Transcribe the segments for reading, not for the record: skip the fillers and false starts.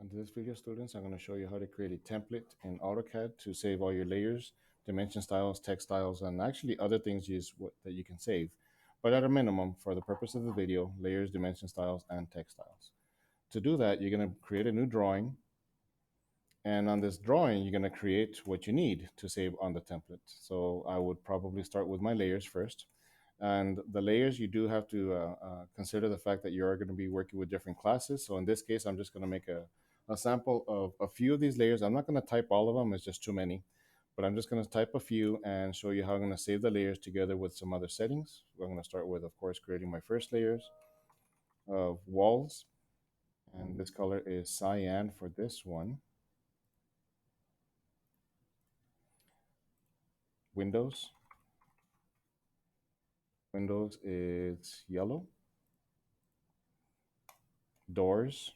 On this video, students, I'm going to show you how to create a template in AutoCAD to save all your layers, dimension styles, text styles, and actually other things that you can save. But at a minimum, for the purpose of the video, layers, dimension styles, and text styles. To do that, you're going to create a new drawing. And on this drawing, you're going to create what you need to save on the template. So I would probably start with my layers first. And the layers, you do have to consider the fact that you're going to be working with different classes. So in this case, I'm just going to make a sample of a few of these layers. I'm not going to type all of them, it's just too many. But I'm just going to type a few and show you how I'm going to save the layers together with some other settings. I'm going to start with, of course, creating my first layers of walls. And this color is cyan for this one. Windows. Windows is yellow. Doors.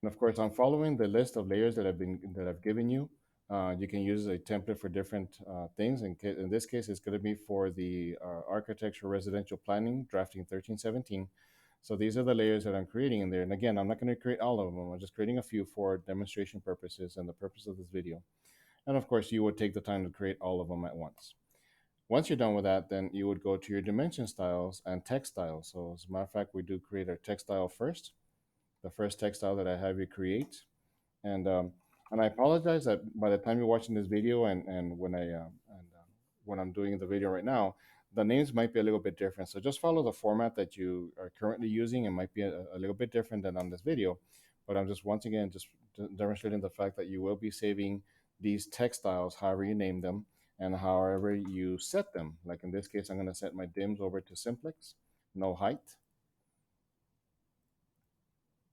And of course, I'm following the list of layers that I've given you. You can use a template for different things. In this case, it's going to be for the architecture residential planning drafting 1317. So these are the layers that I'm creating in there. And again, I'm not going to create all of them. I'm just creating a few for demonstration purposes and the purpose of this video. And of course, you would take the time to create all of them at once. Once you're done with that, then you would go to your dimension styles and text styles. So as a matter of fact, we do create our text style first, the first text style that I have you create. And and I apologize that by the time you're watching this video and when I'm doing the video right now, the names might be a little bit different. So just follow the format that you are currently using. It might be a little bit different than on this video, but I'm just once again just demonstrating the fact that you will be saving these text styles, however you name them, and however you set them. Like in this case, I'm going to set my dims over to simplex, no height,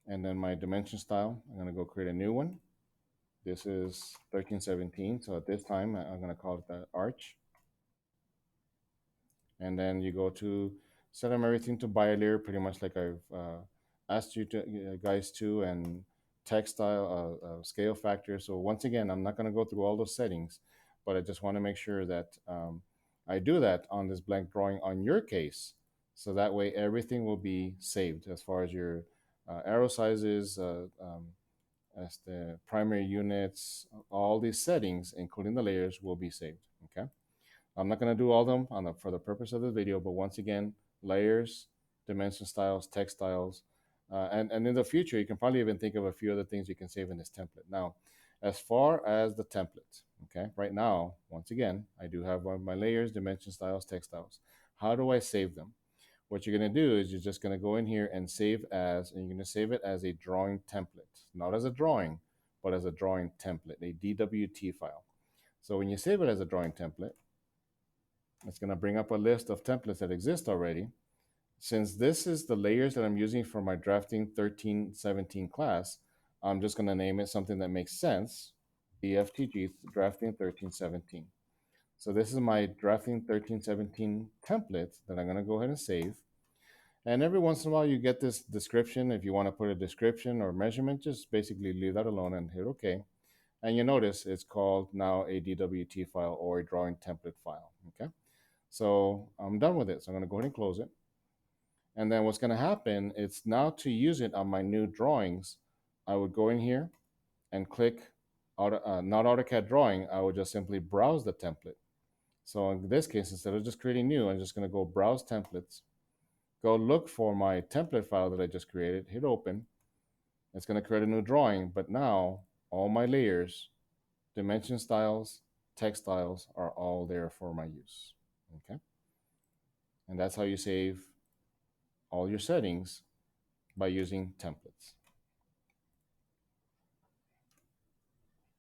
and then my dimension style, I'm going to go create a new one. This is 1317, so at this time I'm going to call it the arch. And then you go to set them everything to bi-layer, pretty much like I've asked you to guys to, and text style, scale factor. So once again, I'm not going to go through all those settings, but I just want to make sure that I do that on this blank drawing on your case, so that way everything will be saved as far as your arrow sizes, as the primary units, all these settings, including the layers, will be saved. Okay. I'm not going to do all of them for the purpose of the video, but once again, layers, dimension styles, text styles, and in the future, you can probably even think of a few other things you can save in this template. Now, as far as the template, okay, right now, once again, I do have my layers, dimension styles, text styles. How do I save them? What you're going to do is you're just going to go in here and save as, and you're going to save it as a drawing template, not as a drawing, but as a drawing template, a DWT file. So when you save it as a drawing template, it's going to bring up a list of templates that exist already. Since this is the layers that I'm using for my drafting 1317 class, I'm just going to name it something that makes sense, DFTG drafting 1317. So this is my drafting 1317 template that I'm going to go ahead and save. And every once in a while you get this description. If you want to put a description or measurement, just basically leave that alone and hit OK. And you notice it's called now a DWT file or a drawing template file. Okay. So I'm done with it. So I'm going to go ahead and close it. And then what's going to happen, it's now to use it on my new drawings, I would go in here and click not AutoCAD drawing. I would just simply browse the template. So in this case, instead of just creating new, I'm just going to go browse templates, go look for my template file that I just created, hit open. It's going to create a new drawing, but now all my layers, dimension styles, text styles are all there for my use. Okay. And that's how you save all your settings by using templates.